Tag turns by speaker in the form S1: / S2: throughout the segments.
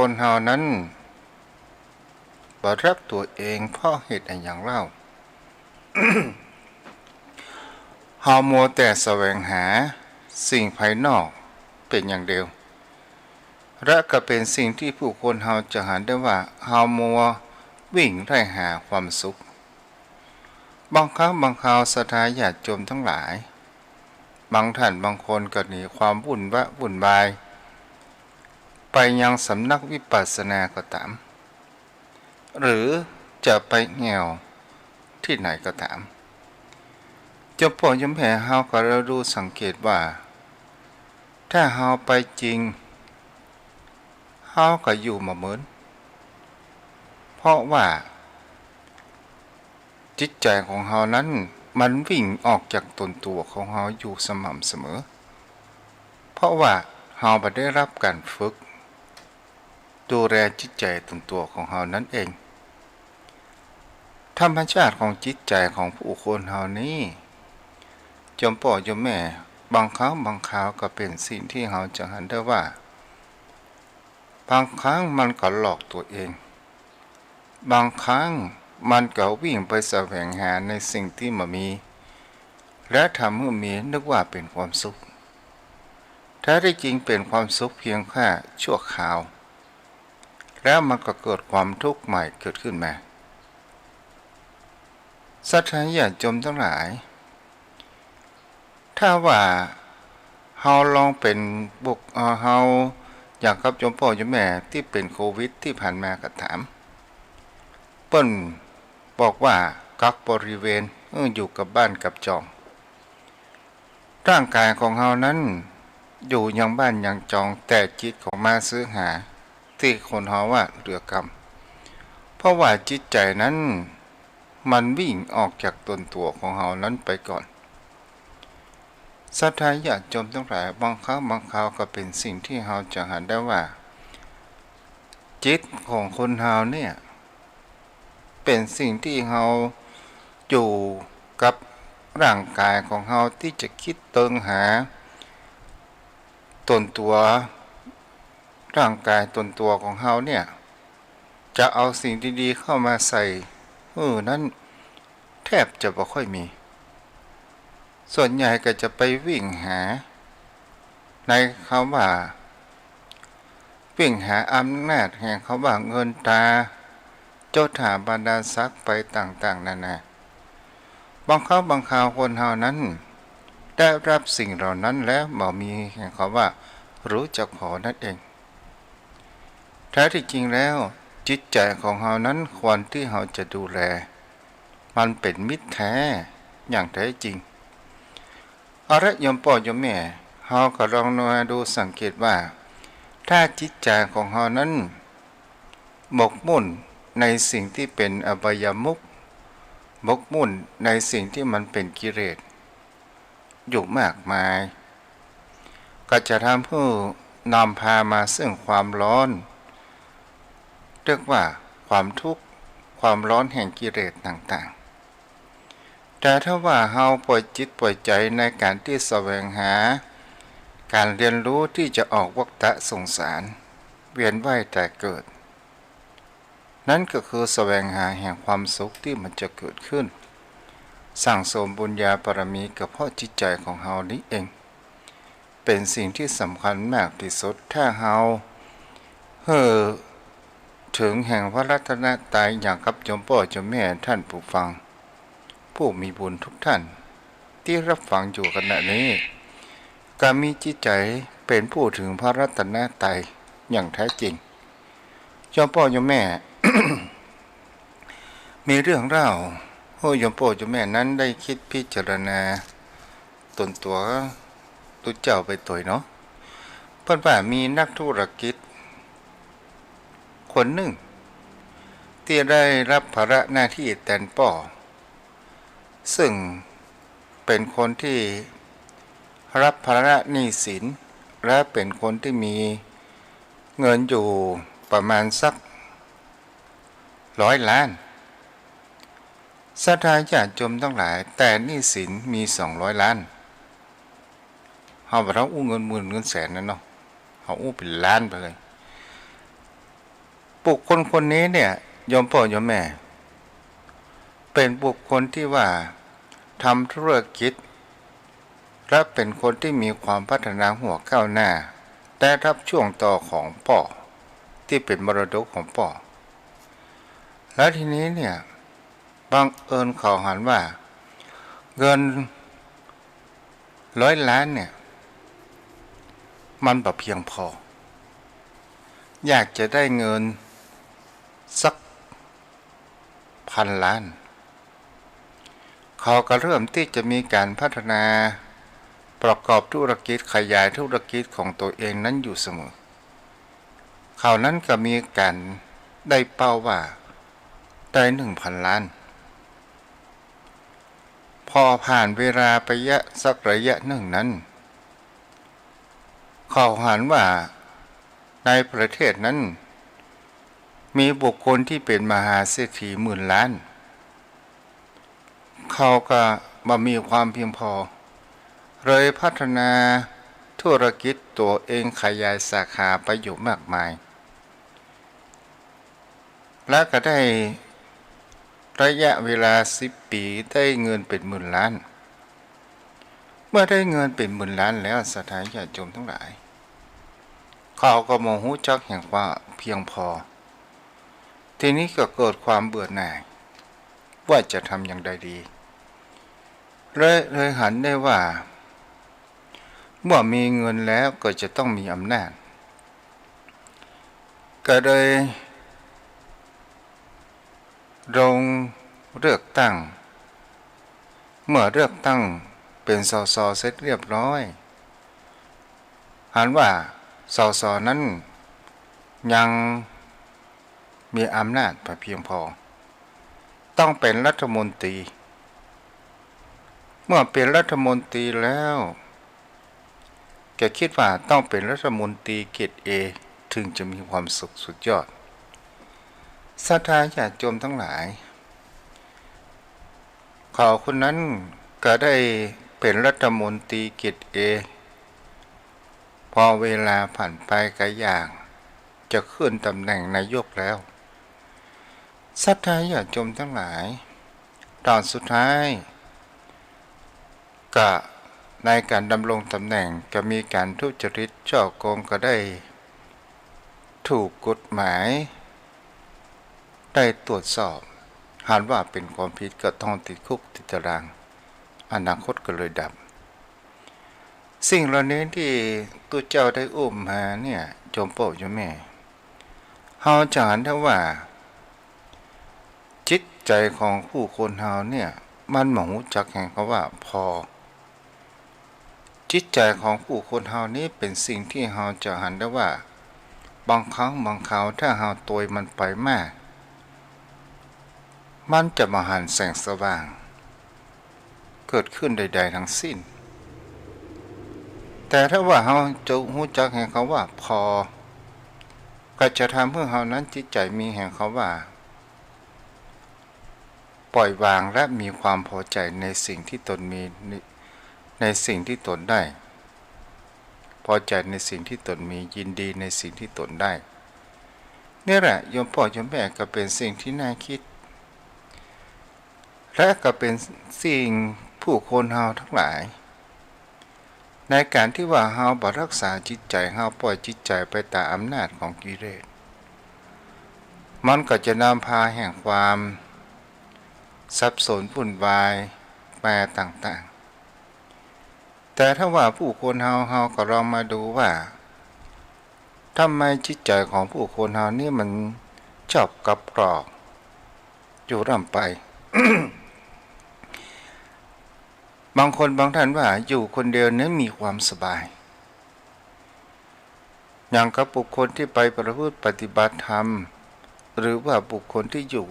S1: คนเฮานั้นบ่รักตัวเองเพราะเหตุอันอย่างเล่า เฮามัวแต่แสวงหาสิ่งภายนอกเป็นอย่างเดียวและก็เป็นสิ่งที่ผู้คนเฮาจะหันได้ว่าเฮามัววิ่งไล่หาความสุขบางครั้งบางคราวศรัทธาญาติโยมทั้งหลายบางท่านบางคนก็หนีความวุ่นวายไปยังสำนักวิปัสสนาก็ตามหรือจะไปแง่วที่ไหนก็ตามเจ้าพ่อจำแผ่เฮาก็เราดูสังเกตว่าถ้าเฮาไปจริงเฮาก็อยู่มาเหมือนเพราะว่าจิตใจของเฮานั้นมันวิ่งออกจากตนตัวของเฮาอยู่สม่ำเสมอเพราะว่าเฮาบ่ได้รับการฝึกดูแลจิตใจตนตัวของเฮานั่นเองธรรมชาติของจิตใจของผู้คนเฮานี้จอมพ่อจอมแม่บางครั้งบางคราวก็เป็นสิ่งที่เฮาจะหันได้ว่าบางครั้งมันก็หลอกตัวเองบางครั้งมันก็วิ่งไปแสวงหาในสิ่งที่มันมีและทำให้มีนึกว่าเป็นความสุขแท้ที่จริงเป็นความสุขเพียงแค่ชั่วคราวแล้วมันก็เกิดความทุกข์ใหม่เกิดขึ้นมาศรัทธาญาติโยมทั้งหลายถ้าว่าเฮาลองเป็นเฮาอยากกับโยมพ่อโยมแม่ที่เป็นโควิดที่ผ่านมาก็ถามเปิ้นบอกว่ากักบริเวณอยู่กับบ้านกับจองร่างกายของเฮานั้นอยู่ยังบ้านยังจองแต่จิตของมาซื้อหาที่คนเฮาว่าเหลือกรรมเพราะว่าจิตใจนั้นมันวิ่งออกจากตนตัวของเฮานั้นไปก่อนศรัทธาญาติโยมทั้งหลายบางครั้งบางคราวก็เป็นสิ่งที่เฮาจะหันได้ว่าจิตของคนเฮาเนี่ยเป็นสิ่งที่เฮาอยู่กับร่างกายของเฮาที่จะคิดเติงหาตนตัวร่างกายตนตัวของเฮาเนี่ยจะเอาสิ่งดีๆเข้ามาใส่นั้นแทบจะบ่ค่อยมีส่วนใหญ่ก็จะไปวิ่งหาในคำว่าวิ่งหาอำนาจแห่งเขาว่าเงินตาเจ้าถาบรรดาศักดิ์ไปต่างๆนานาบางครั้งบางคราวคนเฮานั้นได้รับสิ่งเหล่านั้นแล้วบ่มีแห่งเขาว่ารู้จักพอนั่นเองแท้ที่จริงแล้วจิตใจของเฮานั้นควรที่เฮาจะดูแลมันเป็นมิตรแท้อย่างแท้จริงเอาละโยมพ่อโยมแม่เฮาก็ลองมาดูสังเกตว่าถ้าจิตใจของเฮานั้นหมกมุ่นในสิ่งที่เป็นอบายมุขหมกมุ่นในสิ่งที่มันเป็นกิเลสอยู่มากมายก็จะทำให้นำพามาซึ่งความร้อนเรียกว่าความทุกข์ความร้อนแห่งกิเลสต่างๆแต่ถ้าว่าเฮาปล่อยจิตปล่อยใจในการที่แสวงหาการเรียนรู้ที่จะออกวัฏฏะสงสารเวียนว่ายแต่เกิดนั่นก็คือแสวงหาแห่งความสุขที่มันจะเกิดขึ้นสั่งสมบุญญาบารมีกับเพราะจิตใจของเฮานี้เองเป็นสิ่งที่สำคัญมากที่สุดถ้าเฮาถึงแห่งพระรัตนตรัยอย่างกับโยมพ่อโยมแม่ท่านผู้ฟังผู้มีบุญทุกท่านที่รับฟังอยู่ขณะนี้ก็มีจิตใจเป็นผู้ถึงพระรัตนตรัยอย่างแท้จริงโยมพ่อโยมแม่ มีเรื่องเล่าโยมพ่อโยมแม่นั้นได้คิดพิจารณาตนตัวตัวเจ้าไปตัวเนาะเพิ่นว่ามีนักธุรกิจคนหนึ่งที่ได้รับภาระหน้าที่แทนป่อซึ่งเป็นคนที่รับภาระหนี้สินและเป็นคนที่มีเงินอยู่ประมาณสัก100 ล้านศรัทธาญาติโยมทั้งหลายแต่หนี้สินมี200 ล้านเฮาบ่ต้องอู้เงินหมื่นเงินแสนนั่นเนาะเฮาอู้เป็นล้านไปเลย บุคคลคนนี้เนี่ยโยมพ่อโยมแม่เป็นบุคคลที่ว่าทำธุรกิจและเป็นคนที่มีความพัฒนาหัวก้าวหน้าได้รับช่วงต่อของพ่อที่เป็นมรดกของพ่อแล้วทีนี้เนี่ยบังเอิญเขาหันว่าเงิน100 ล้านเนี่ยมันแบบเพียงพออยากจะได้เงินสัก1,000 ล้านเขาก็เริ่มที่จะมีการพัฒนาประกอบธุรกิจขยายธุรกิจของตัวเองนั้นอยู่เสมอเขานั้นก็มีการได้เป้าว่าได้1,000 ล้านพอผ่านเวลาไปสักระยะหนึ่งนั้นเขาหันว่าในประเทศนั้นมีบุคคลที่เป็นมหาเศรษฐี10,000 ล้านเขาก็มามีความเพียงพอเลยพัฒนาธุรกิจตัวเองขยายสาขาไปอยู่มากมายและก็ได้ระยะเวลา10 ปีได้เงินเป็น10,000 ล้านเมื่อได้เงินเป็น10,000 ล้านแล้วสถานญาติโยมทั้งหลายเขาก็มองหูจักแห่งความเพียงพอทีนี้ก็เกิดความเบื่อหน่ายว่าจะทำอย่างใดดีเลยหันได้ว่าเมื่อมีเงินแล้วก็จะต้องมีอำนาจก็เลยลงเลือกตั้งเมื่อเลือกตั้งเป็นสสเสร็จเรียบร้อยหันว่าสสนั้นยังมีอำนาจเพียงพอต้องเป็นรัฐมนตรีเมื่อเป็นรัฐมนตรีแล้วแกคิดว่าต้องเป็นรัฐมนตรีเกรด A ถึงจะมีความสุขสุดยอดศรัทธาญาติโยมทั้งหลายเขาคนนั้นก็ได้เป็นรัฐมนตรีเกรด A พอเวลาผ่านไปก็อย่างจะขึ้นตำแหน่งนายกแล้วศรัทธาญาติโยมทั้งหลายตอนสุดท้ายก็ในการดำรงตำแหน่งก็มีการทุจริตฉ้อโกงก็ได้ถูกกฎหมายได้ตรวจสอบหากว่าเป็นความผิดก็ต้องติดคุกติดตารางอนาคตก็เลยดับสิ่งเหล่านี้ที่ตัวเจ้าได้อุ้มมาเนี่ยโยมพ่อโยมแม่เฮาจะเห็นได้ว่าจิตใจของผู้คนเฮาเนี่ยมันหมองรู้จักแห่งคำว่าพอจิตใจของผู้คนเฮานี้เป็นสิ่งที่เฮาจะเห็นได้ว่าบางครั้งบางคราวถ้าเฮาตวยมันไปมากมันจะมาหันแสงสว่างเกิดขึ้นใดๆทั้งสิ้นแต่ถ้าว่าเฮาจะรู้จักแห่งคำว่าพอก็จะทำให้เฮานั้นจิตใจมีแห่งคำว่าปล่อยวางและมีความพอใจในสิ่งที่ตนมีในสิ่งที่ตนได้พอใจในสิ่งที่ตนมียินดีในสิ่งที่ตนได้นี่แหละโยมพ่อโยมแม่ก็เป็นสิ่งที่น่าคิดและก็เป็นสิ่งผู้คนเฮาทั้งหลายในการที่ว่าเฮาบ่รักษาจิตใจเฮาปล่อยจิตใจไปตามอำนาจของกิเลสมันก็จะนำพาแห่งความสับสนวุ่นวายแปรต่างๆแต่ถ้าว่าผู้คนเฮาก็ลองมาดูว่าทำไมจิตใจของผู้คนเฮานี่มันชอบกับกรอกอยู่ร่ำไป บางคนบางท่านว่าอยู่คนเดียวนั้นมีความสบายอย่างกับบุคคลที่ไปประพฤติปฏิบัติธรรมหรือว่าบุคคลที่อยู่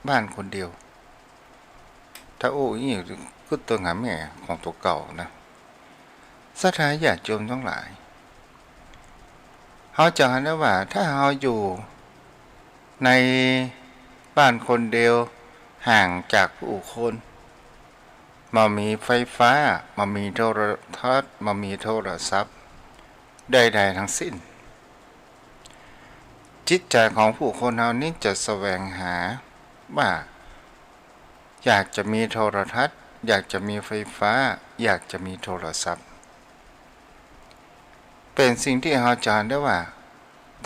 S1: บ้านคนเดียวถ้าโอ้ยก็ตัวหาแม่ของตัวเก่านะศรัทธาญาติโยมทั้งหลายเขาจะเห็นได้ว่าถ้าเขาอยู่ในบ้านคนเดียวห่างจากผู้คนมามีไฟฟ้ามามีโทรทัศน์มามีโทรศัพท์ใดๆทั้งสิ้น จิตใจของผู้คนเฮานี้จะแสวงหาว่าอยากจะมีโทรทัศน์อยากจะมีไฟฟ้าอยากจะมีโทรศัพท์เป็นสิ่งที่เฮาจารได้ว่า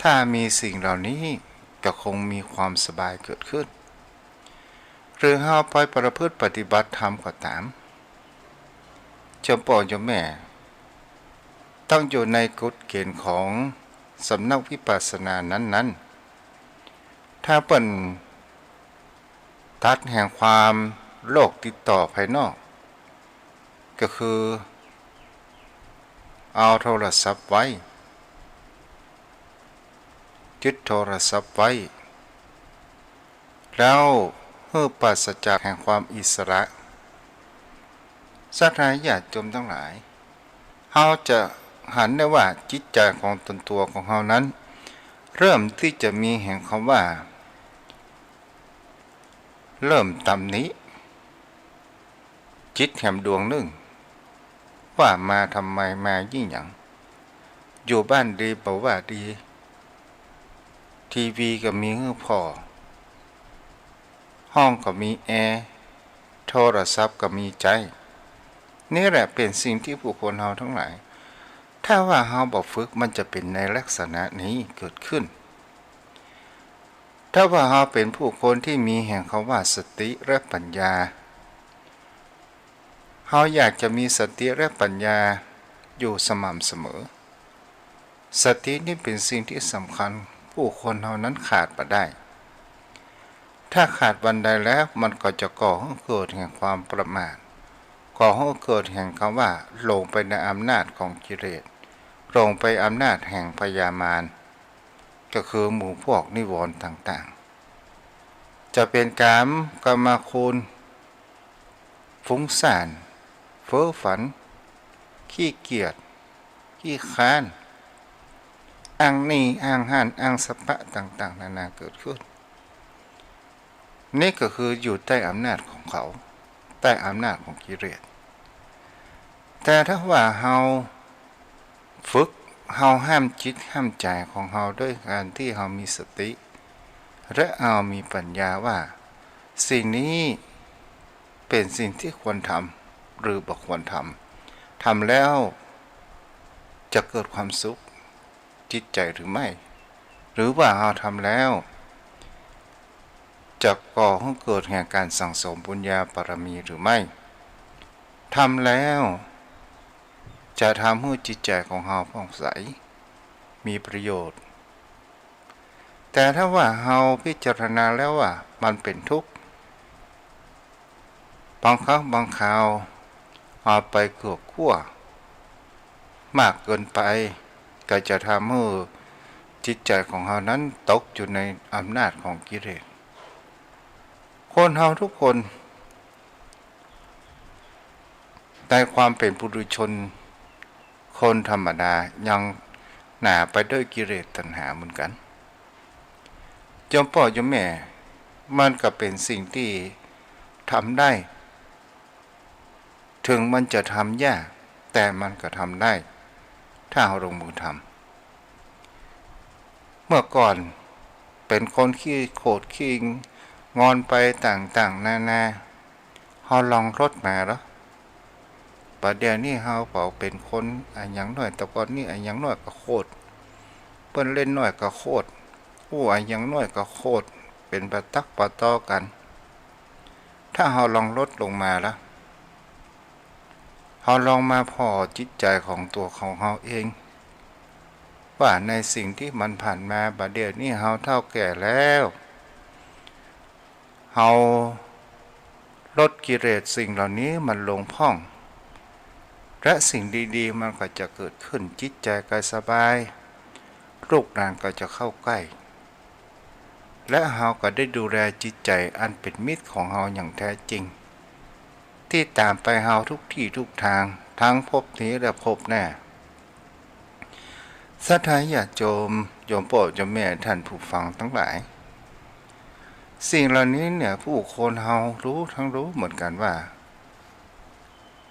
S1: ถ้ามีสิ่งเหล่านี้ก็คงมีความสบายเกิดขึ้นหรือเฮาไปประพฤติปฏิบัติธรรมก็ตามเจ้าพ่อเจ้าแม่ต้องอยู่ในกฎเกณฑ์ของสำนักวิปัสสนานั้นๆถ้าเปิ้นตัดแห่งความโลกติดต่อภายนอกก็คือเอาโทรศัพท์ไว้ยึดโทรศัพท์ไว้แล้วเพื่อปราศจากแห่งความอิสระสัตว์ญาติโยมทั้งหลายเฮาจะหันได้ว่าจิตใจของตนตัวของเฮานั้นเริ่มที่จะมีแห่งคำว่าเริ่มตำหนิจิตแห่งดวงหนึ่งว่ามาทำไมมายิ่งหยังอยู่บ้านดีบ่ว่าดีทีวีก็มีให้พอห้องก็มีแอร์โทรศัพท์ก็มีใจนี่แหละเป็นสิ่งที่ผู้คนเฮาทั้งหลายถ้าว่าเฮาบ่ฝึกมันจะเป็นในลักษณะนี้เกิดขึ้นถ้าว่าเฮาเป็นผู้คนที่มีแห่งคำว่าสติและปัญญาเฮาอยากจะมีสติและปัญญาอยู่สม่ำเสมอสตินี่เป็นสิ่งที่สำคัญผู้คนเฮานั้นขาดบ่ได้ถ้าขาดวันใดแล้วมันก็จะก่อให้เกิดแห่งความประมาทก่อให้เกิดแห่งคำว่าลงไปในอำนาจของกิเลสลงไปอำนาจแห่งพยามารก็คือหมู่พวกนิวรณ์ต่างๆจะเป็นกามคุณฟุ้งซ่านเพ้อฝันขี้เกียจขี้ค้านอ้างนี่อ้างห่านอ้างสปะต่างๆนานาเกิดขึ้นนี่ก็คืออยู่ใต้อำนาจของเขาใต้อำนาจของกิเลสแต่ถ้าว่าเฮาฝึกเฮาห้ามจิตห้ามใจของเฮาด้วยการที่เฮามีสติและเฮามีปัญญาว่าสิ่งนี้เป็นสิ่งที่ควรทำหรือบ่ควรทำแล้วจะเกิดความสุขจิตใจหรือไม่หรือว่าเฮาทำแล้วจะก่อให้เกิดแห่งการสั่งสมบุญญาบารมีหรือไม่ทำแล้วจะทำให้จิตใจของเฮาผ่องใสมีประโยชน์แต่ถ้าว่าเฮาพิจารณาแล้วว่ามันเป็นทุกข์บางครั้งบางคราวเอาไปเกือบขั้วมากเกินไปก็จะทำให้จิตใจของเฮานั้นตกอยู่ในอำนาจของกิเลสคนเฮาทุกคนในความเป็นปุถุชนคนธรรมดายังหนาไปด้วยกิเลสตัณหาเหมือนกันโยมพ่อโยมแม่มันก็เป็นสิ่งที่ทำได้ถึงมันจะทำยากแต่มันก็ทำได้ถ้าเราลงมือทำเมื่อก่อนเป็นคนขี้โขดขี้งอนไปต่างๆนานาเฮาลองรถมาแล้วปัจเดี๋ยวนี้เฮาเป่าเป็นคนอันหยังน้อยแต่ก่อนนี้อันหยังน้อยก็โคตรเปิ้นเล่นน้อยก็โคตรอันหยังน้อยก็โคตรเป็นประตักประต่อกันถ้าเฮาลองลดลงมาแล้วเฮาลองมาพอจิตใจของตัวของเฮาเองว่าในสิ่งที่มันผ่านมาบัดเดี๋ยวนี้เฮาเฒ่าแก่แล้วเฮาลดกิเลสสิ่งเหล่านี้มันลงพ่องและสิ่งดีๆมันก็จะเกิดขึ้นจิตใจก็สบายลูกหลานก็จะเข้าใกล้และเฮาก็ได้ดูแลจิตใจอันเป็นมิตรของเฮาอย่างแท้จริงที่ตามไปเฮาทุกที่ทุกทางทั้งภพนี้และภพหน้าศรัทธาญาติโยมโยมพ่อโยมแม่ท่านผู้ฟังทั้งหลายสิ่งเหล่านี้เนี่ยผู้คนเฮารู้ทั้งรู้เหมือนกันว่า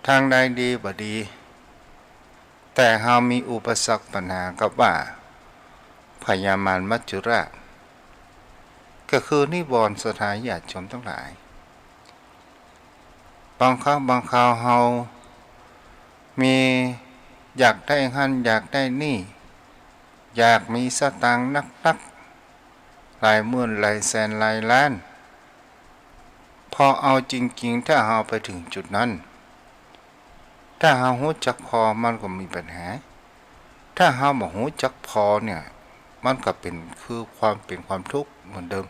S1: ทางใดดีบ่ดีแต่เฮามีอุปสรรคปัญหากับว่า พญามารมัจจุราชก็คือนิวรณ์สถานญาติโยมทั้งหลายบางครั้งบางคราวเฮามีอยากได้หันอยากได้นี่อยากมีสตางค์นักหลายหมื่นหลายแสนหลายล้านพอเอาจริงๆถ้าเฮาไปถึงจุดนั้นถ้าเฮารู้จักพอมันก็มีปัญหาถ้าเฮาบ่รู้จักพอเนี่ยมันก็เป็นคือความทุกข์เหมือนเดิม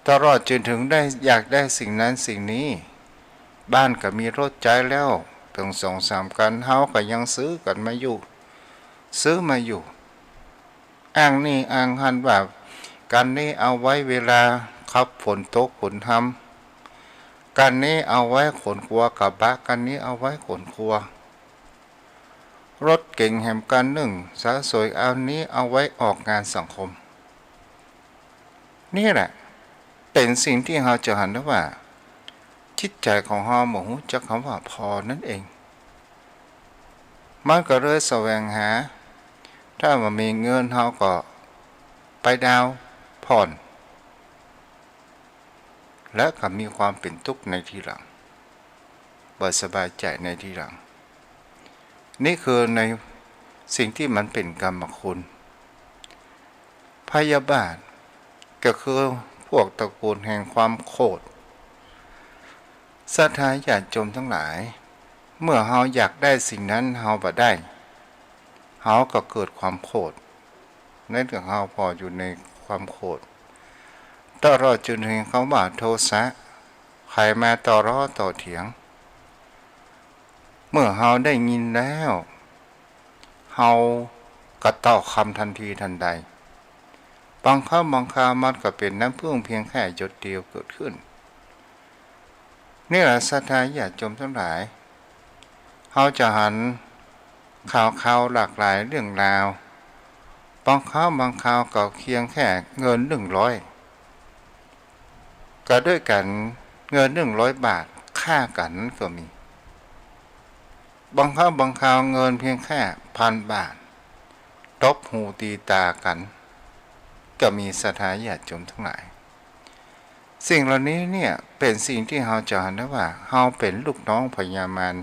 S1: ตลอดจนถึงได้อยากได้สิ่งนั้นสิ่งนี้บ้านก็มีรถใจแล้วเพียง2-3กันเฮาก็ยังซื้อกันมาอยู่อ้างนี่อ้างหันว่ากันนี้เอาไว้เวลาขับฝนตกฝนทำกันนี้เอาไว้ขนครัวกระบะกันนี้เอาไว้ขนครัวรถเก่งแหมกันหนึ่งสาสวยเอานี้เอาไว้ออกงานสังคมนี่แหละเป็นสิ่งที่เราจะหันได้ว่าจิตใจของเราบ่รู้จักคำว่าพอนั่นเองมันก็เลยแสวงหาถ้ามันมีเงินเราก็ไปดาวผ่อนและก็มีความเป็นทุกข์ในทีหลังบ่สบายใจในทีหลังนี่คือในสิ่งที่มันเป็นกรรมคุณพยาบาทก็คือพวกตระกูลแห่งความโกรธศรัทธาญาติโยมทั้งหลายเมื่อเฮาอยากได้สิ่งนั้นเฮาบ่ได้เฮาก็เกิดความโกรธนั่นก็เฮาพออยู่ในความโกรธตลอดจนถึงเขาว่าโทสะใครมาต่อร้อต่อเถียงเมื่อเฮาได้ยินแล้วเฮาก็ตอบคำทันทีทันใดบางครั้งบางคราวมันก็เป็นน้ำพึ่งเพียงแค่หยดเดียวเกิดขึ้นนี่แหละศรัทธาญาติโยมทั้งหลายเฮาจะหันข่าวหลากหลายเรื่องราวบางครั้งบางคราวก็เพียงแค่เงิน100ก็ด้วยกันเงิน100 บาทค่ากันก็มีบางครั้งบางคราวเงินเพียงแค่1,000 บาทตบหูตีตากันก็มีศรัทธาญาติโยมทั้งหลายสิ่งเหล่านี้เนี่ยเป็นสิ่งที่เราจะเห็นได้ว่าเราเป็นลูกน้องพญามาร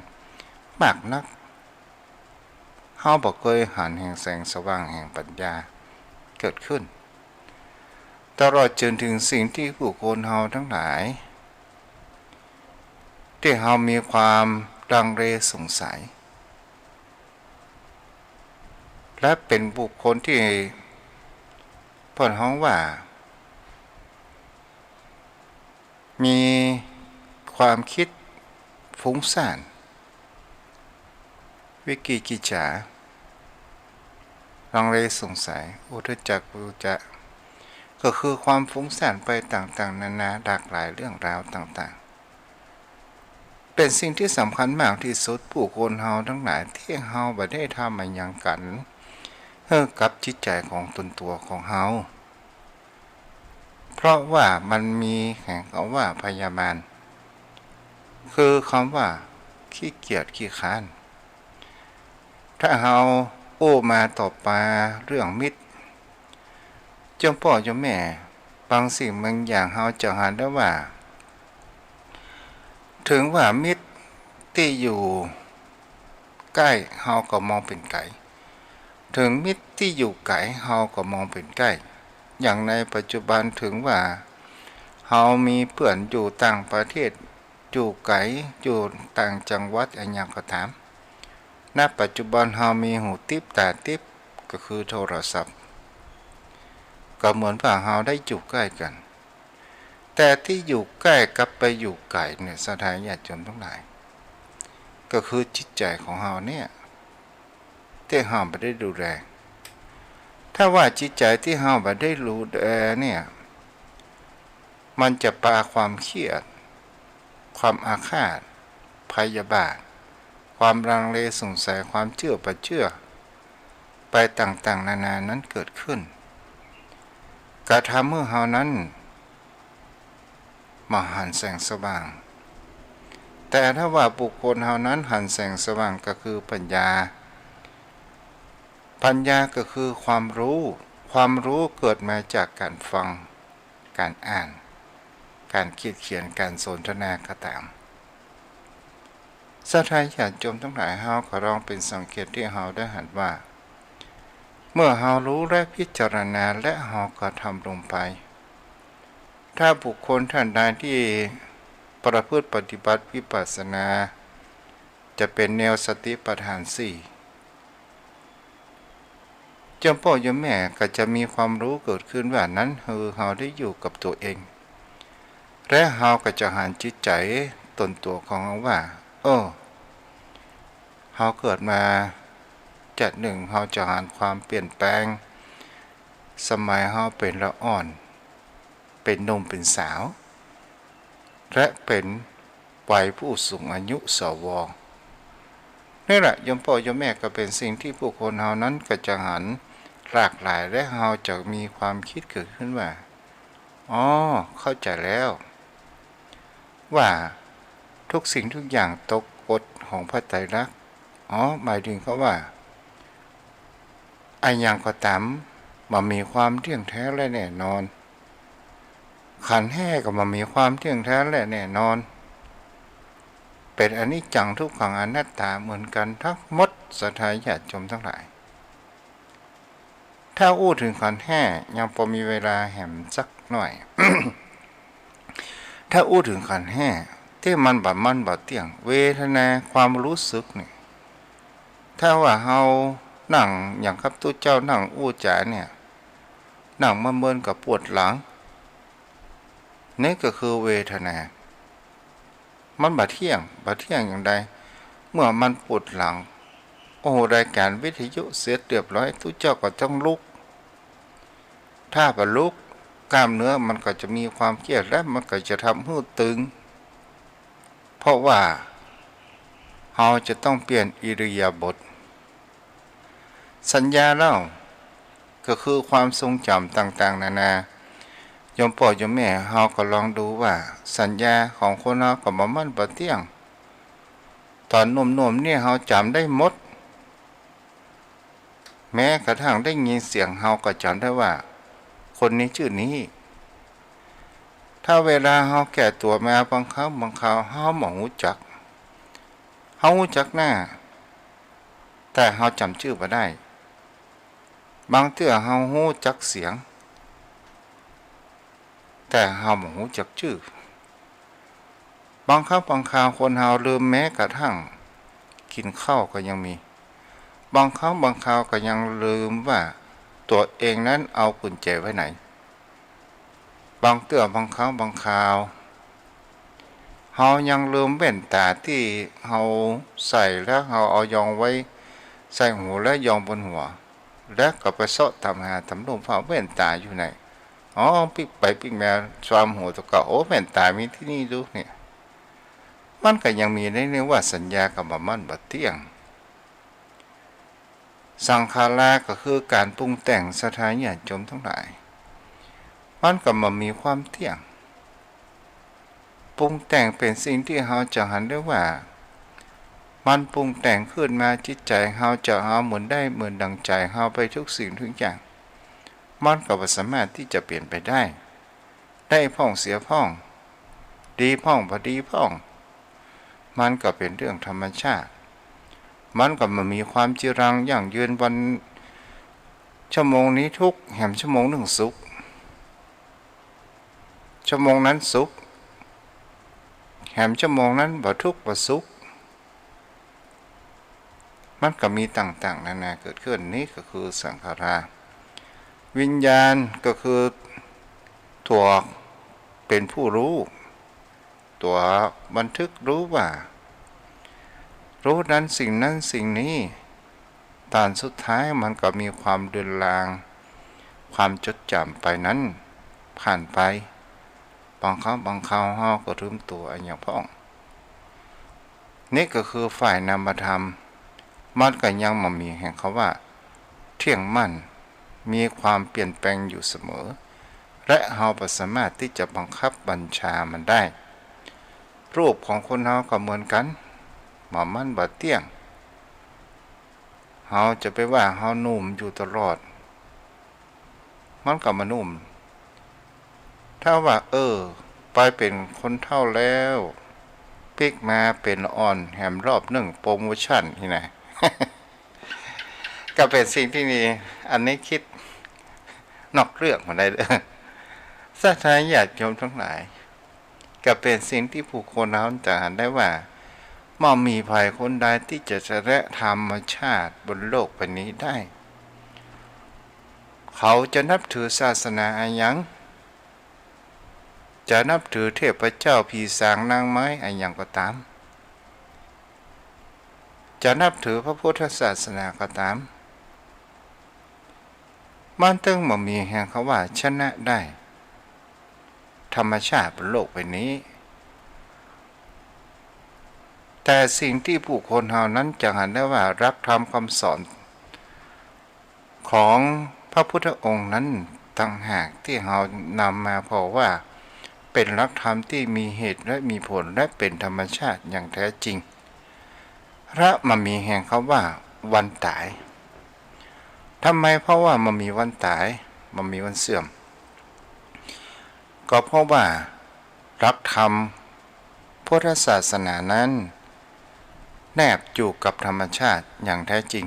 S1: มากนักเราบ่เคยหันแห่งแสงสว่างแห่งปัญญาเกิดขึ้นตลอดจนถึงสิ่งที่ผู้คนเราทั้งหลายที่เรามีความลังเลสงสัยและเป็นบุคคลที่เพิ่นฮ้องว่ามีความคิดฟุ้งซ่านวิกิกิจฉาลังเลสงสัยอุทจักกุจะก็คือความฟุ้งซ่านไปต่างๆนานาหลากหลายเรื่องราวต่างๆเป็นสิ่งที่สำคัญมากที่สุดผู้คนเฮาทั้งหลายที่เฮาบ่ได้ทำมันยังกันกับจิตใจของตนตัวของเฮาเพราะว่ามันมีแห่งคำว่าพยาบาลคือคำว่าขี้เกียจขี้ค้านถ้าเฮาโอ้มาต่อไปเรื่องมิตรเจ้าพ่อเจ้าแม่บางสิ่งบางอย่างเฮาจะหาได้ว่าถึงว่ามิตรที่อยู่ใกล้เฮาก็มองเป็นไกลถึงมิตรที่อยู่ไกลเฮาก็มองเป็นใกล้อย่างในปัจจุบันถึงว่าเฮามีเพื่อนอยู่ต่างประเทศอยู่ไกลอยู่ต่างจังหวัดอันยังก็ตามณปัจจุบันเฮามีหูทิพตาทิพก็คือโทรศัพท์ก็เหมือนว่าเฮาได้อยู่ใกล้กันแต่ที่อยู่ใกล้กับไปอยู่ไกลเนี่ยสถานญาติโยมทั้งหลายก็คือจิตใจของเฮาเนี่ยที่เฮาบ่ได้ดูแลถ้าว่าจิตใจที่เฮาบ่ได้รู้เนี่ยมันจะปาความเครียดความอาฆาตพยาบาทความลังเลสงสัยความเชื่อบ่เชื่อไปต่างๆนานานั้นเกิดขึ้นกระทำเมื่อเฮานั้นมาหันแสงสว่างแต่ถ้าว่าบุคคลเฮานั้นหันแสงสว่างก็คือปัญญา ปัญญาก็คือความรู้ ความรู้เกิดมาจากการฟัง การอ่าน การคิดเขียน การสนทนาก็ตามศรัทธาญาติโยมทั้งหลายเฮาก็ลองเป็นสังเกตที่เฮาได้หันว่า เมื่อเฮารู้และพิจารณาและเฮาก็ทำลงไป ถ้าบุคคลท่านใดที่ประพฤติปฏิบัติวิปัสสนาจะเป็นแนวสติปัฏฐานสี่เจ้าพ่อโยมแม่ก็จะมีความรู้เกิดขึ้นว่านั้นเฮาได้อยู่กับตัวเองและเฮาก็จะหันจิตใจตนตัวของเฮาว่าเฮาเกิดมาจากหนึ่งเฮาจะหันความเปลี่ยนแปลงสมัยเฮาเป็นละอ่อนเป็นหนุ่มเป็นสาวและเป็นวัยผู้สูงอายุสวนี่แหละโยมพ่อโยมแม่ก็เป็นสิ่งที่ผู้คนเฮานั้นก็จะหันหลากหลายและเฮาจะมีความคิดเกิดขึ้นว่าเข้าใจแล้วว่าทุกสิ่งทุกอย่างตกกฎของพระไตรลักษณ์หมายถึงเขาว่าอย่างก็ตามมันมีความเที่ยงแท้และแน่นอนขันธ์ห้าก็มันมีความเที่ยงแท้และแน่นอนเป็นอนิจจังทุกขังอนัตตาเหมือนกันทั้งหมดศรัทธาญาติโยมทั้งหลายถ้าอู้ถึงขันธ์ห้ายังพอมีเวลาแหมสักหน่อย ถ้าอู้ถึงขันธ์ห้าที่มันบ่เที่ยงเวทนาความรู้สึกนี่ถ้าว่าเฮานั่งอย่างครับตู้เจ้านั่งอู้จ๋าเนี่ยนั่งมาเมินกับปวดหลังนี่ก็คือเวทนามันบ่เที่ยงอย่างใดเมื่อมันปวดหลังรายการวิทยุเสร็จเรียบร้อยตู้เจ้าก็ต้องลุกถ้าบ่ลุกกล้ามเนื้อมันก็จะมีความเครียดและมันก็จะทำให้ตึงเพราะว่าเราจะต้องเปลี่ยนอิริยาบถสัญญาเล่าก็คือความทรงจำต่างๆนานาโยมพ่อโยมแม่เราก็ลองดูว่าสัญญาของคนเราก็บ่มั่นบ่เที่ยงตอนหนุ่มๆเนี่ยเราจำได้หมดแม้กระทั่งได้ยินเสียงเราก็จำได้ว่าคนนี้ชื่อนี้ถ้าเวลาเราแก่ตัวมาบางครั้งบางคราวเราบ่รู้จักหน้าแต่เราจำชื่อบ่ได้บางเทื่อเรารู้จักเสียงแต่เราบ่รู้จักชื่อบางครั้งบางคราวคนเราลืมแม้กระทั่งกินข้าวก็ยังมีบางครั้งบางคราวก็ยังลืมว่าตัวเองนั้นเอากุญแจไว้ไหนบางเทื่อบางครั้งบางคราวเรายังลืมแว่นตาที่เราใส่แล้วเราเอายองไว้ใส่หูและยองบนหัวและก็ไปเสาะทำหาทำรูปว่าแว่นตาอยู่ไหนปิ๊กไปปิ๊กมาสวามหัวตัวก็แว่นตามีที่นี่ดูเนี่ยมันก็ยังมีในเรื่องว่าสัญญากับมันบ่เที่ยงสังขาราก็คือการปรุงแต่งศรัทธาญาติโยมทั้งหลายมันก็มีความเที่ยงปรุงแต่งเป็นสิ่งที่เราจะหันได้ว่ามันปรุงแต่งขึ้นมาจิตใจเราจะเหมือนได้เหมือนดังใจเราไปทุกสิ่งทุกอย่างมันก็บ่สามารถที่จะเปลี่ยนไปได้พ่องเสียพ่องดีพ่องบ่ดีพ่องมันก็เป็นเรื่องธรรมชาติมันก็มีความจีรังยั่งยืนวันชั่วโมงนี้ทุกแห่งชั่วโมงหนึ่งสุขชั่วโมงนั้นสุขแห่งชั่วโมงนั้นบ่ทุกข์บ่สุขมันก็มีต่างๆนานาเกิดขึ้นนี้ก็คือสังขาราวิญญาณก็คือตัวเป็นผู้รู้ตัวบันทึกรู้ว่ารู้นั้นสิ่งนี้ตอนสุดท้ายมันก็มีความเดือนลางความจดจำไปนั้นผ่านไปบางครั้งบางคราวเฮาก็ลืมตัวอย่างพ้องนี่ก็คือฝ่ายนามธรรมมันก็ยังมีแห่งเขาว่าเที่ยงมั่นมีความเปลี่ยนแปลงอยู่เสมอและเฮาบ่สามารถที่จะบังคับบัญชามันได้รูปของคนเฮาก็เหมือนกันมันบ่เที่ยงเฮ เฮาจะไปว่าเฮานุ่มอยู่ตลอดมันก็มานุ่มถ้าว่าไปเป็นคนเฒ่าแล้วปิกมาเป็นอ่อนแถมรอบหนึ่งโปรโมชั่นที่ไหน ก็เป็นสิ่งที่นี่อันนี้คิดนอกเรื่องมาได้เลยสาธารณญาติโยมทั้งหลายก็เป็นสิ่งที่ผู้คนเราจะหันได้ว่ามันมีภัยคนใดที่จะแระธรรมชาติบนโลกใบนี้ได้ เขาจะนับถือศาสนาอะไรยังจะนับถือเทพเจ้าผีสางนางไม้อะไรอย่างก็ตามจะนับถือพระพุทธศาสนาก็ตามมันตึงมันมีแห่งเขาว่าชนะได้ธรรมชาติบนโลกใบนี้ แต่สิ่งที่ผู้คนเฮานั้นจะหันได้ว่ารักธรรมคำสอนของพระพุทธองค์นั้นต่างหากที่เฮานำมาเพราะว่าเป็นหลักธรรมที่มีเหตุและมีผลและเป็นธรรมชาติอย่างแท้จริงและมันมีแห่งเขาว่าวันตายทำไมเพราะว่ามันมีวันตายมันมีวันเสื่อมก็เพราะว่าหลักธรรมพุทธศาสนานั้นแนบอยู่กับธรรมชาติอย่างแท้จริง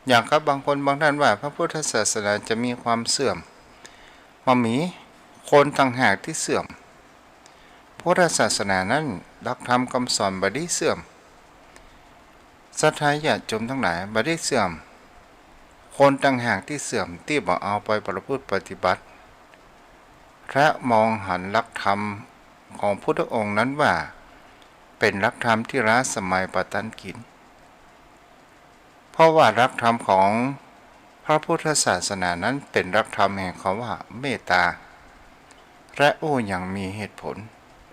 S1: อย่างกับบางคนบางท่านว่าพระพุทธศาสนาจะมีความเสื่อมมันมีคนต่างหากที่เสื่อมพุทธศาสนานั้นหลักธรรมคำสอนบ่ได้เสื่อมศรัทธาญาติโยมทั้งหลายบ่ได้เสื่อมคนต่างหากที่เสื่อมที่บ่เอาไปประพฤติปฏิบัติและมองหันหลักธรรมของพุทธองค์นั้นว่าเป็นหลักธรรมที่ล้าสมัยปตันกินเพราะว่าหลักธรรมของพระพุทธศาสนานั้นเป็นหลักธรรมแห่งคำว่าเมตตาและอย่างมีเหตุผล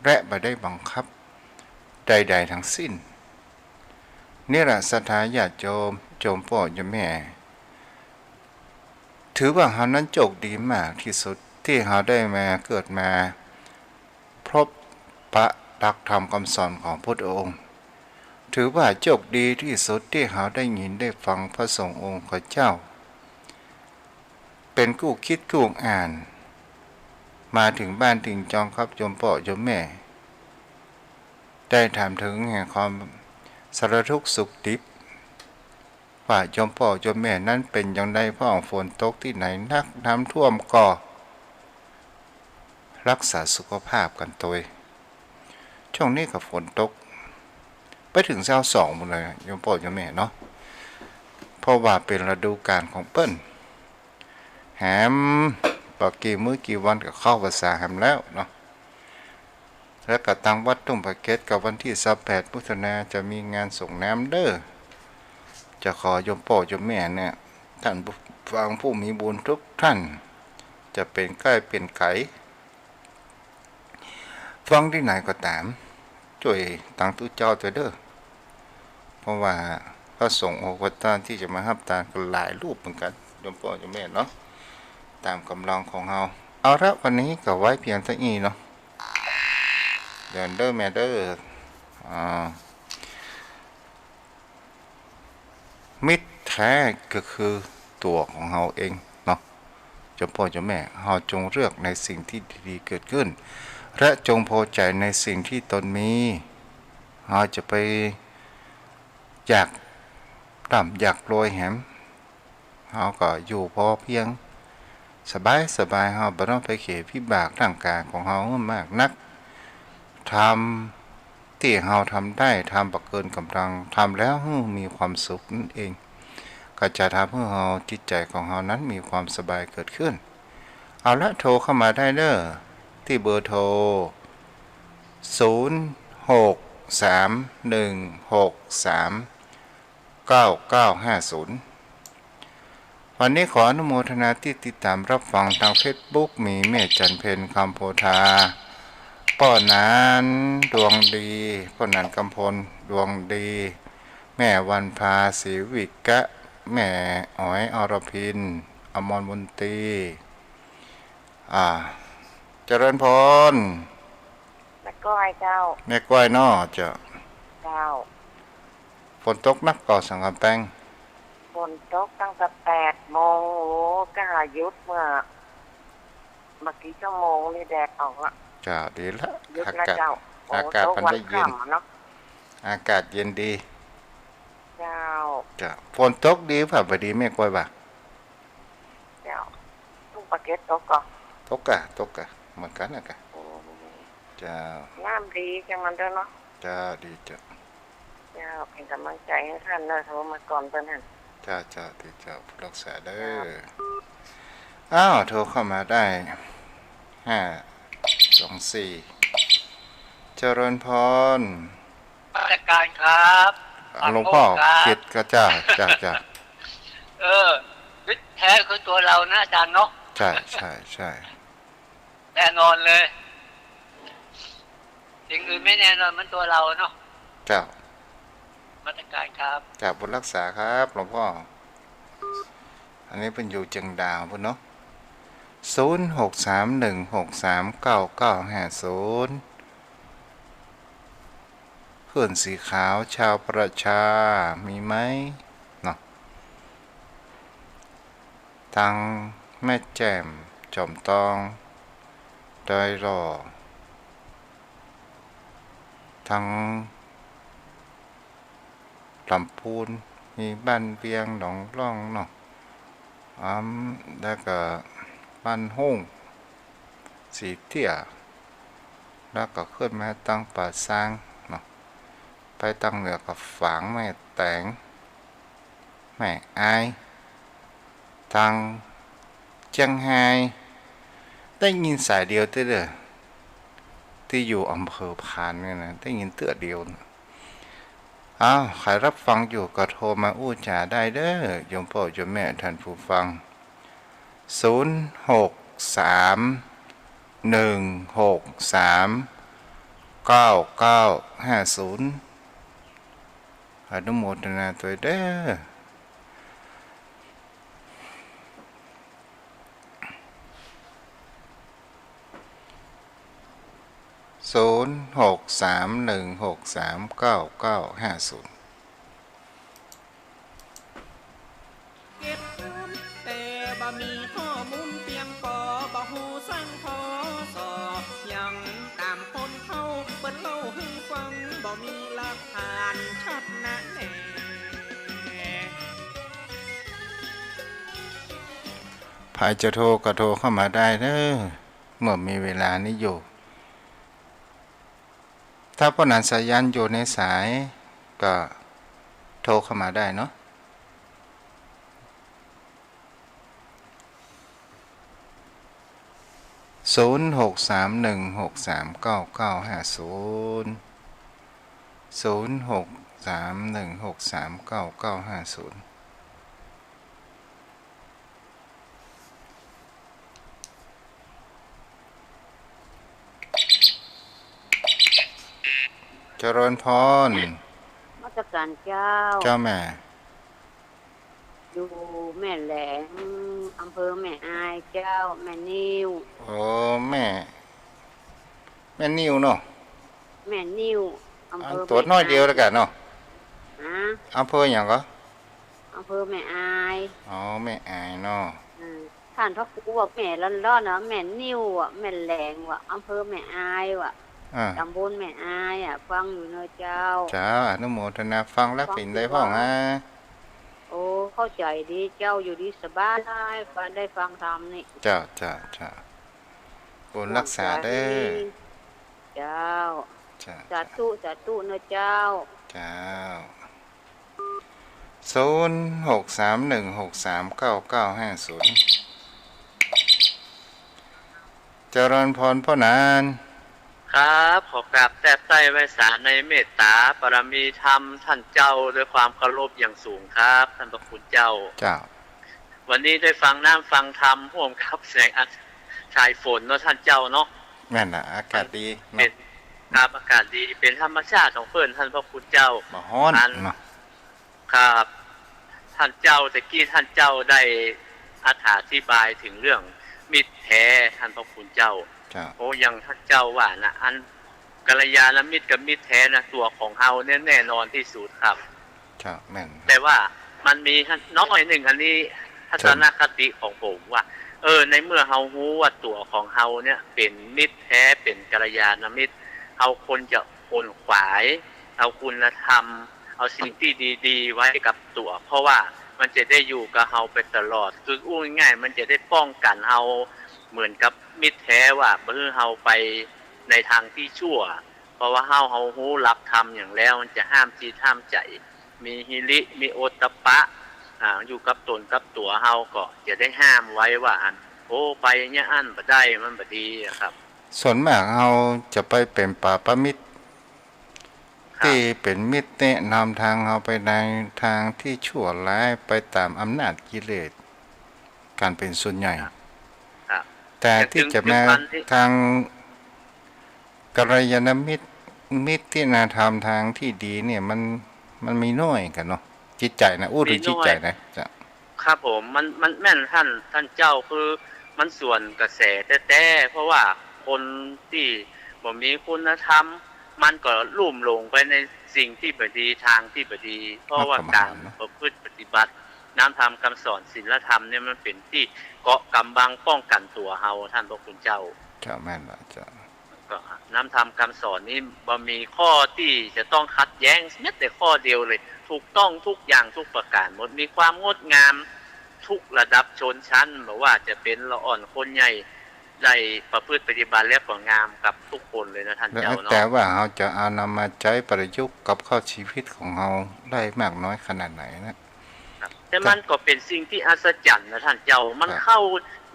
S1: และไม่ได้บังคับใดๆทั้งสิ้นนี่แหละศรัทธาญาติโยมโยมพ่อโยมแม่ถือว่าเฮานั้นโชคดีมากที่สุดที่เฮาได้มาเกิดมาพบพระหลักธรรมคำสอนของพุทธองค์ถือว่าโชคดีที่สุดที่เฮาได้ยินได้ฟังพระสงฆ์องค์เจ้าเป็นกู้คิดกู้อ่านมาถึงบ้านถึงจองครับโยมพ่อโยมแม่ได้ถามถึงแห่งความสารทุกข์สุขดิบว่าโยมพ่อโยมแม่นั้นเป็นอย่างไรเพราะฝนตกที่ไหนนักน้ำท่วมก็รักษาสุขภาพกันตัวช่วงนี้กับฝนตกไปถึง22หมดเลยโยมพ่อโยมแม่เนาะเพราะว่าเป็นฤดูกาลของเปิ้นแหมปอกี่มื้อกี่วันก็เข้าภาษาแหมแล้วเนาะแล้วก็ทางวัดตุ้งพระเกศกับวันที่28มิถุนายนจะมีงานส่งน้ำเด้อจะขอโยมพ่อโยมแม่เนี่ยท่านฟังผู้มีบุญทุกท่านจะเป็นใกล้เป็นไกลฟังที่ไหนก็ตามช่วยตั้งตู้เจ้าตัวเด้อเพราะว่าพระสงฆ์องค์วัดต้านที่จะมารับตาก็หลายรูปเหมือนกันโยมพ่อโยมแม่เนาะตามกำลังของเราเอาละวันนี้ก็ไว้เพียงเท่านี้เนาะเดินเด้อแม่เด้อมิตรแท้ก็คือตัวของเราเองเนาะเจ้าพ่อเจ้าแม่เราจงเลือกในสิ่งที่ดีๆเกิดขึ้นและจงพอใจในสิ่งที่ตนมีเราจะไปอยากร่ำอยากรวยแหมเราก็อยู่พอเพียงสบายเราบ่ต้องไปเขียพิบากร่างกายของเรามากนักทำที่เราทำได้ทำประเกินกำลังทำแล้วมีความสุขนั่นเองก็จะทำให้เราจิตใจของเรานั้นมีความสบายเกิดขึ้นเอาละโทรเข้ามาได้เด้อที่เบอร์โทร0631639950วันนี้ขออนุโมทนาที่ติดตามรับฟังทาง Facebook มีแม่จันเพ็ญคำโพธาป้อนานดวงดีป้อนันกำพลดวงดีแม่วันพาศรีวิกะแม่อ๋อยอรพินอมรมนตรีเจริญพร
S2: แม่ก้อยเจ้า
S1: แม่ก้อยนอเจ้า
S2: เจ้า
S1: ฝนตกนักก่อสังกำแพง
S2: นตกตั้งแต่8 โมงโอ้ก็หยุดเมื่อกี้ชั่วโมงนี่แดดออกละ
S1: เจ้าดีละ
S2: หยุด
S1: อา
S2: แล้ว
S1: กาศ
S2: เจ้าโอ้
S1: อากาศ
S2: ตก
S1: มัน
S2: วัน
S1: ได้เย็น
S2: ค่ำเนาะ
S1: อากาศเย็นดี
S2: เจ้า
S1: เจ้าฝนตกดีป่ะบ่ดีไม่กลัวบ่ะ
S2: เจ้าลูกปลาเก็ตตกก่อน
S1: ตกกะเหมือนกันนะกะ
S2: โอ้
S1: เจ้า
S2: น้ำดีจังมันเด้อเนาะ
S1: เจ้าดีเจ้า
S2: เจ้าเป็นกำลังใจให้ท่านเด้อโทรมาก่อนเพิ่นหั่น
S1: เจ้าดีเจ้ารักษาเด้ออ้าวโทรเข้ามาได้524เจริญพร
S3: ราชการครับ
S1: หลวงพ่อ
S3: ครับ
S1: คิดก็จ้า
S3: วิทย์แท้คือตัวเรานะอาจารย์เนาะ
S1: ใช่
S3: แน่นอนเลยสิ่งอื่นไม่แน่นอนมันตัวเราเนาะ
S1: เจ้า
S3: มาตรการครับ
S1: จากบุญรักษาครับหลวงพ่ออันนี้เป็นอยู่จังดาวพุ่นเนาะ0631639950เขื่อนสีขาวชาวประชามีไหมเนาะทางแม่แจ่มจอมตองดอยหล่อทางลำพูนมีบ้านเวียงหนองร่องเนาะแล้วก็บ้านห้งสีเตี้ยแล้วก็ขึ้นมาตั้งป่าซางเนาะไปตั้งเหนือกับฝางแม่แตงแม่อายทางเชียงไฮ้ได้ยินสายเดียวเด้อที่อยู่อำเภอพานเนี่ยนะได้ยินเตื้อเดียวอ้าวใครรับฟังอยู่ก็โทรมาอู้จาได้เด้อโยมพ่อโยมแม่ท่านผู้ฟัง0631639950อนุโมทนาตัวเด้อ0631639950
S4: เก็บเงินแต่บ่มีข้อมูลเพียงพอบ่ฮู้สั่งพอสอบยังตามคนเขาเปิ้นเล่าให้ฟังบ่มีหลักฐานชัดนะแน่
S1: ใครจะโทรก็โทรเข้ามาได้เด้อเมื่อมีเวลานี้อยู่ถ้าปนันสายันอยู่ในสายก็โทรเข้ามาได้เนาะ0631639950เจริญพร
S2: มาตรการเจ้า
S1: เจ้าแม่
S2: อยู่แม่แหลงอำเภอแม่อายเจ้าแม่นิว
S1: โอ้แม่นิวเนาะ
S2: แม่นิวอำเภอ
S1: ตัวน้อยเดียวแล้วกันเนาะอำเภออย่างก็
S2: อำเภอแม่อาย
S1: อ๋อแม่อายเนาะ
S2: ท่านพระครูบอกแม่ร้อนๆนะแม่นิวอ่ะแม่แหลงว่ะอำเภอแม่อายว่ะตำบลแม่อายอ่ะฟังอยู่เนอะเจ้า
S1: อนุโมทนาฟังแล้วเป็นได้พ่อง
S2: โอ้เข้าใจดีเจ้าอยู่ดีสบายได้ฟังธรรมนี่
S1: เจ้าบุญรักษาเด้อ
S2: เจ้าสาธุเนอะเจ้า
S1: 0631639950เจริญพรพ่อนาน
S3: ครับขอกราบแทบใต้ไว้สารในเมตตาปรมีธรรมท่านเจ้าด้วยความเคารพอย่างสูงครับท่านพระคุณเจ้าวันนี้ได้ฟังน้ำฟังธรรมร่วมกับแสงชายฝนเนาะท่านเจ้าเนาะ
S1: แม่นน่ะอากาศดี
S3: เป็นครับอากาศดีเป็นธรรมชาติของเพิ่นท่านพระคุณเจ้า
S1: บ่ฮ้อนเนาะ
S3: ครับท่านเจ้าตะกี้ท่านเจ้าได้อธิบายถึงเรื่องมิตรแท้ท่านพระคุณเจ้าโอ้ยังท่านเจ้าว่านะอันกัลยาณมิตรกับมิตรแท้นะตัวของเฮาแน่นอนที่สุดครับ
S1: แม่น
S3: แต่ว่า มันมีน้อยหนึ่งอันนี้ทัศนคติของผมว่าในเมื่อเฮารู้ว่าตัวของเฮาเนี่ยเป็นมิตรแท้เป็นกัลยาณมิตรเฮาควรจะขวนขวายเอาคุณธรรมเอาสิ่งที่ดีๆไว้กับตัว เพราะว่ามันจะได้อยู่กับเฮาไปตลอดคืออู้ง่ายๆมันจะได้ป้องกันเฮาเหมือนกับมิตรแท้ว่าเมื่อเฮาไปในทางที่ชั่วเพราะว่าเฮารู้รับธรรมอย่างแล้วมันจะห้ามจิตห้ามใจมีหิริมีโอตตัปปะอยู่กับตนกับตัวเฮาก็จะได้ห้ามไว้ว่าไปเนี่ยอันบ่ได้มันบ่ดีครับ
S1: ส่วนมากเฮาจะไปเป็นป่าปมิตรที่เป็นมิตรแนะนำทางเฮาไปในทางที่ชั่วร้ายไปตามอำนาจกิเลสการเป็นส่วนใหญ่แต่ที่จะมาทางกัลยาณมิตรที่นาทำทางที่ดีเนี่ยมันมีน้อยกันเนาะจิตใจนะอู้ถึงจิตใจนะจ้ะ
S3: ครับผมมันแม่นท่านเจ้าคือมันส่วนกระแสแต่เพราะว่าคนที่บ่มีคุณธรรมมันก็ลุ่มหลงไปในสิ่งที่บ่ดีทางที่บ่ดีเพราะว่าการประพฤติปฏิบัติน้ำธรรมคำสอนศีลธรรมเนี่ยมันเป็นที่เกาะกำบังป้องกันตัวเฮาท่านพระคุณเจ้า
S1: แม่นว่าจ้ะ
S3: ก็น้ำธรรมคำสอนนี้บ่มีข้อที่จะต้องขัดแย้งแม้แต่ข้อเดียวเลยถูกต้องทุกอย่างทุกประการหมดมีความงดงามทุกระดับชนชั้นไม่ว่าจะเป็นละอ่อนคนใหญ่ได้ประพฤติปฏิบัติและก็งามกับทุกคนเลยนะท่านเจ้าเนาะ
S1: แต่ว่าเราจะเอานำมาใช้ประยุกต์กับเข้าชีวิตของเราได้มากน้อยขนาดไหนนะ
S3: แต่มันก็เป็นสิ่งที่อัศจรรย์นะท่านเจ้ามันเข้า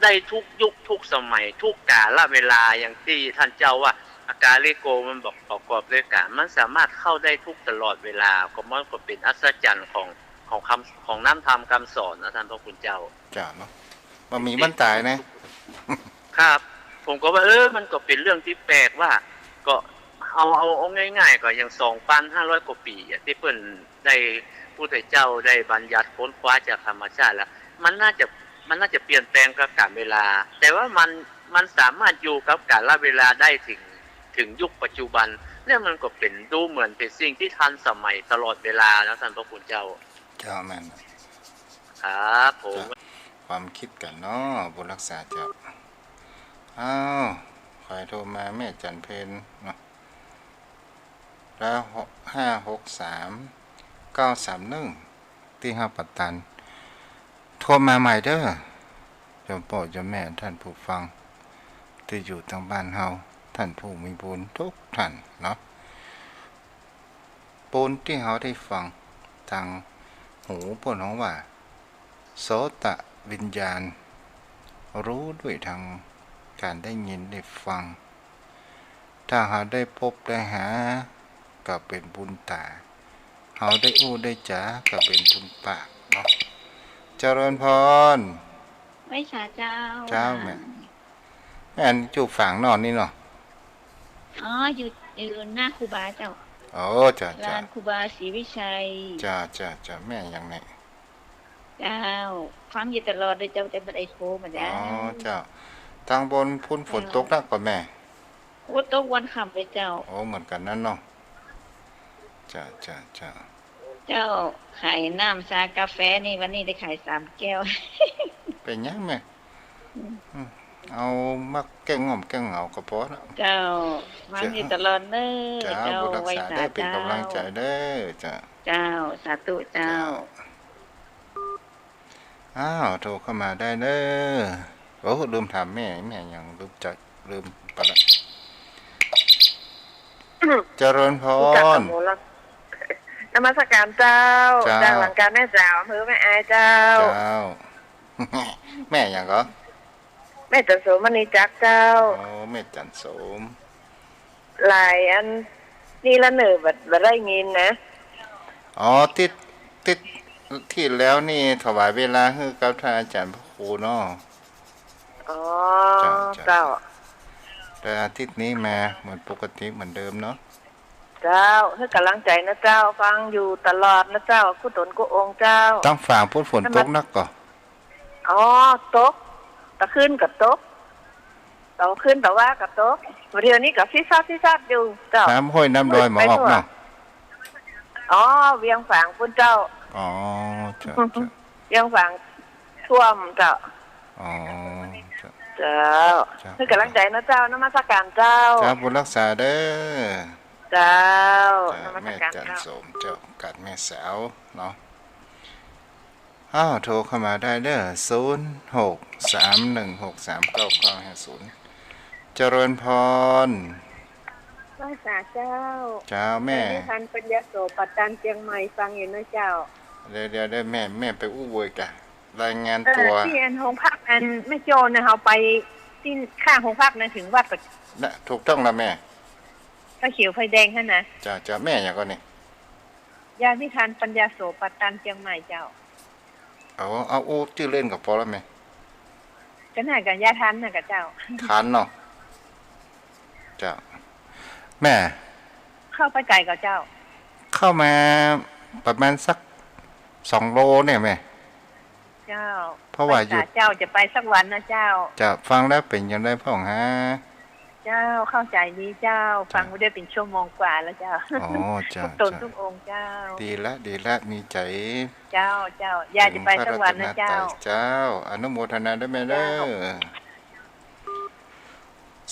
S3: ได้ทุกยุคทุกสมัยทุกกาลเวลาอย่างที่ท่านเจ้าว่าอาการเลโกมันบอกประกอบด้วยกันมันสามารถเข้าได้ทุกตลอดเวลาก็มันก็เป็นอัศจรรย์ของคำของน้ำธรรมคำสอนนะท่านพระคุณเจ้า
S1: เนาะมันมีมันตาย
S3: นะครับผมก็ว่ามันก็เป็นเรื่องที่แปลกว่าก็เอาง่ายๆก็อย่าง 2,500 กว่าปีที่เพิ่นได้พุทธเจ้าได้บัญญัติค้นคว้าจากธรรมชาติแล้วมันน่าจะเปลี่ยนแปลงกับกาลเวลาแต่ว่ามันสามารถอยู่กับกาลเวลาได้ถึงยุคปัจจุบันเนี่ยมันก็เป็นดูเหมือนเป็นสิ่งที่ทันสมัยตลอดเวลานะท่านพระคุณเจ้า
S1: แม่น
S3: ครับผม
S1: ความคิดกันเนาะบุญรักษาเจ้าคอยโทรมาแม่จันเพนเนาะแล้ว563-931ที่5ปัตตันโทรมาใหม่เด้อเจ้าพ่อเจ้าแม่ท่านผู้ฟังที่อยู่ทางบ้านเฮาท่านผู้มีบุญทุกท่านเนาะบุญที่เฮาได้ฟังทางหูพวกน้องว่าโสตวิญญาณรู้ด้วยทางการได้ยินได้ฟังถ้าหาได้พบได้หาก็เป็นบุญตาเฮาได้อู้ได้จ๋าก็เป็นบุญปากเนาะเจริญพร
S2: ไม่ช้าเจ้า
S1: แม่จูบฝังนอนนี่เนาะ
S2: อยู่หน้าครูบาเจ้า
S1: จ้ะ
S2: ร้านครูบาศรีวิชัย
S1: จ้ะแม่ยังไง
S2: เจ้าฟังอยู่ตลอดเลยเจ้าแต่บ่ได้โทรมาได้
S1: เจ้าทางบนพุ่นฝนตกหนักกว่าแม่
S2: ตกวันค่ำเลยเจ้า
S1: เหมือนกันนั่นเนาะจ้ะ
S2: เจ้าขายน้ำชากาแฟนี่วันนี้ได้ขาย3 แก้ว
S1: เป็นยังแม่เอามาแก้งง่อมแก้งเหงาก็พอแล้ว
S2: เจ้ามันอยู่ตลอดเด้อ
S1: เจ้าไว้สาเป็นกำลังใจเด้อ
S2: เจ้าสาธุเจ้า
S1: โทรเข้ามาได้เด้อลืมถามแม่ยังลืมไปละเจริญพร
S5: นมัสการเจ้าจากหลังการแม่สาวอำเภอแม่อายเจ้า
S1: แม่ยังก็
S5: แม่จันโสมมณีจักเจ้า
S1: แม่จันโสม
S5: หลายอันนี่ละหนึ่งบัดได้ยินนะ
S1: ติดที่แล้วนี่ถวายเวลาให้กับท่านอาจารย์พระครูเนาะ
S5: เจ้า
S1: แต่อาทิตย์นี้มาเหมือนปกติเหมือนเดิมเนาะ
S5: เจ้าให้กำลังใจนะเจ้าฟังอยู่ตลอดนะเจ้ากุศลกุองค์เจ้า
S1: ต้องฝ่าพูดฝนตกนักก่อ
S5: ตกตะขึ้นกับตกตะขึ้นแต่ว่ากับตกเดี๋ยวนี้กับฟิซัดอยู่เจ้า
S1: น้ำห้วยน้ำดอยหมอออกเนาะ
S5: เวียงฝางคุณเจ้า
S1: อ๋อจ้ะจ้ะ
S5: ยังฝังท่วมเจ้า
S1: อ๋อจ้ะ
S5: เจ้าคือกำลังใจนะเจ้านมัสการเจ้า
S1: จ้าบุญรักษาเด้อ
S5: เจ้า
S1: จ้าน
S5: มัส
S1: แม่
S5: การ
S1: จัน
S5: เจ้า
S1: สมเจ้ากัดแม่สาวเนาะอ้าวโทรเข้ามาได้เด้อ0631639950เจริญพร
S5: ภาษาเจ้า
S1: เจ้าแม่
S5: นิทานปัญญาโสปัตตานเชียงใหม่ฟังอยู่นะเจ้า
S1: เดี๋ยวได้แม่ไปอู้บวยกะรายงานตัว
S5: ที่อันโรงพักอันแม่โจนนะเฮาไปที่ข้างโรงพักนะถึงวัดก็
S1: นะถูกต้องแล้วแม่
S5: ไฟเขียวไฟแดงหั่นนะ
S1: จ้าแม่อย่างก็นี่
S5: ยานิทานปัญญาโสปัตตานเชียงใหม่เจ้า
S1: เอาอู้ชื่อเล่นกับพอแล้วแม่
S5: ก็น่ากันยาทานน่ะกับเจ้า
S1: ทานเนาะเจ้าแม่
S5: เข้าไปไกลกับเจ้า
S1: เข้ามาประมาณสัก2 โลเนี่ยแม่
S5: เจ้า
S1: เพราะว่าอยู่
S5: เจ้าจะไปสักวันนะเจ้า
S1: จะฟังแล้วเป็นยังไงพ่องฮะ
S5: เจ้าเข้าใจดีเจ้าฟังได้เป็นชั่วโมงกว่าแล้วเจ้า
S1: อ๋อเจ้า
S5: ตนทุกองค์เจ้า
S1: ดีละมีใจ
S5: เจ้าย่าจะไปสักวันนะเจ้า
S1: เจ้าอนุโมทนาด้วยแม่เด้อ0631639950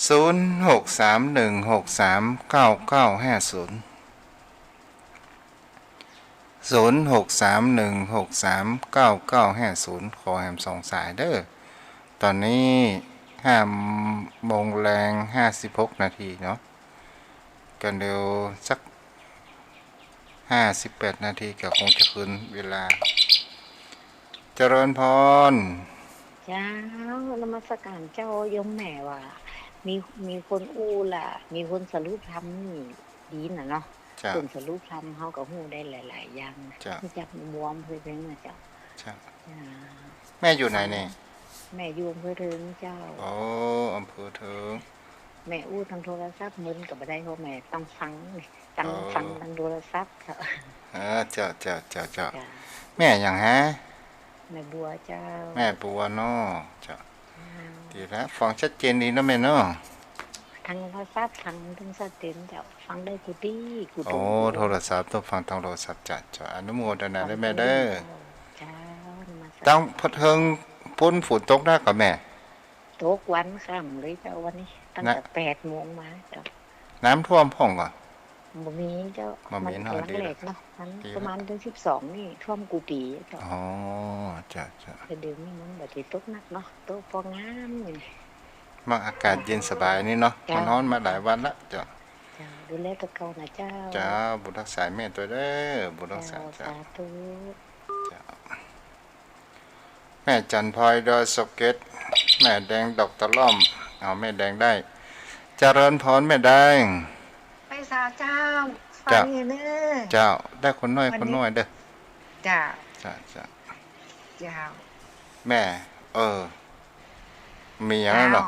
S1: 0631639950ขอแฮม2 สายเด้อตอนนี้5:56เนาะกันเดี๋ยวสัก58 นาทีก็คงจะคืนเวลาเจริญพร
S2: เจ้านมัสการเจ้ายมแม่ว่ามีคนอู้ล่ะมีคนสรุปทำนี่ดีน่ะเนาะคนสรุปทำเฮาก็ฮู้ได้หลายๆอย่างจักบวมเพิ่นน่ะเจ้า
S1: แม่อยู่ไหนนี่
S2: แม่อยู่อำเภอเทิงเจ้า
S1: อำเภอเทิง
S2: แม่อู้ทางโทรศัพท์มึนก็บ่ได้เพราะแม่ต้องฟังทางโทรศัพท์ค่ะ
S1: เจ้าแม่หยังฮะ
S2: แม่บัวเจ้า
S1: แม่บัวเนาะจ้ะดีแล้วฟังชัดเจนดีนะแม่เนาะ
S2: ทางโทรศัพท์ทางชัดเจนเจ้าฟังได้กูดี
S1: โทรศัพท์ต้องฟังทางโทรศัพท์จ้ะอนุโมทนาด้วยแม่เด้อ
S2: เจ้า
S1: ต้องพะเทิงพ้นฝนตกได้กับแม่
S2: ตกวันค่ำเลยเจ้าวันนี้ตั้งแต่8 โมงมาเจ้า
S1: น้ำท่วมพ่องก่อน
S2: บ่มีเจ้ามันหลังเล็กเนาะมันประมาณเดือน12นี่ท่วมกูปีเจ้า
S1: จ้ะ
S2: เดือนนี้มันบ่ได้ตกหนักเนาะตกพองามนี่
S1: มาอากาศเย็นสบายนี่เนาะมันร้อนมาหลายวันละจ้ะ
S2: ดูแลตัวเก่านะเจ้า
S1: บุญรักษาแม่ตัวเด้อบุญรักษา
S2: สาธุ
S1: แม่จันพลอยดอยสะเก็ดแม่แดงดอกตะล่อมเอาแม่แดงได้เจริญพรแม่แดง
S2: ไปสาเจ้าฟังอยู่เด้อ
S1: เจ้าได้คนน้อยเด้อ
S2: จ้า
S1: แม่มีอย่างนั้นหรอ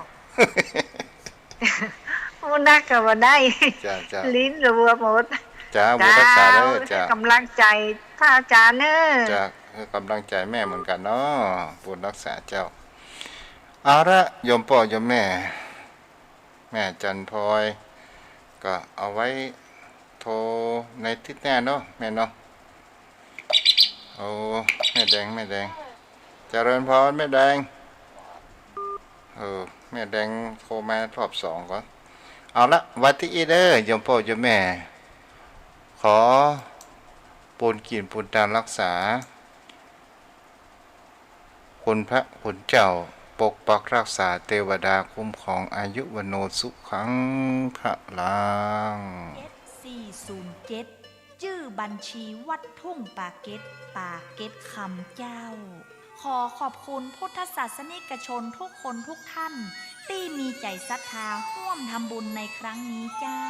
S2: มันนักก็บ่ได้ลิ้นรัวหมด
S1: จ้าบุญรักษาเด้อจ้าก
S2: ำลังใจพระอาจารย์เด้อ
S1: จ้ากำลังใจแม่เหมือนกันเนาะบุญรักษาเจ้าเอาละโยมพ่อโยมแม่จันพลอยก็เอาไว้โทรในทิศหน้าเนาะแม่เนาะแม่แดงเจริญพรแม่แดงแม่แดงโทรมารอบ2ก่อนเอาละวัดที่อีเด้อโยมพ่อโยมแม่ขอปูนกินปูนตารักษาคุณพระคุณเจ้าปกปักรักษาเทวดาคุ้มของอายุวโนสุขังพระลัง
S6: 407ชื่อบัญชีวัดทุ่งปาเก็ตคำเจ้าขอขอบคุณพุทธศาสนิกชนทุกคนทุกท่านที่มีใจศรัทธาร่วมทำบุญในครั้งนี้เจ้า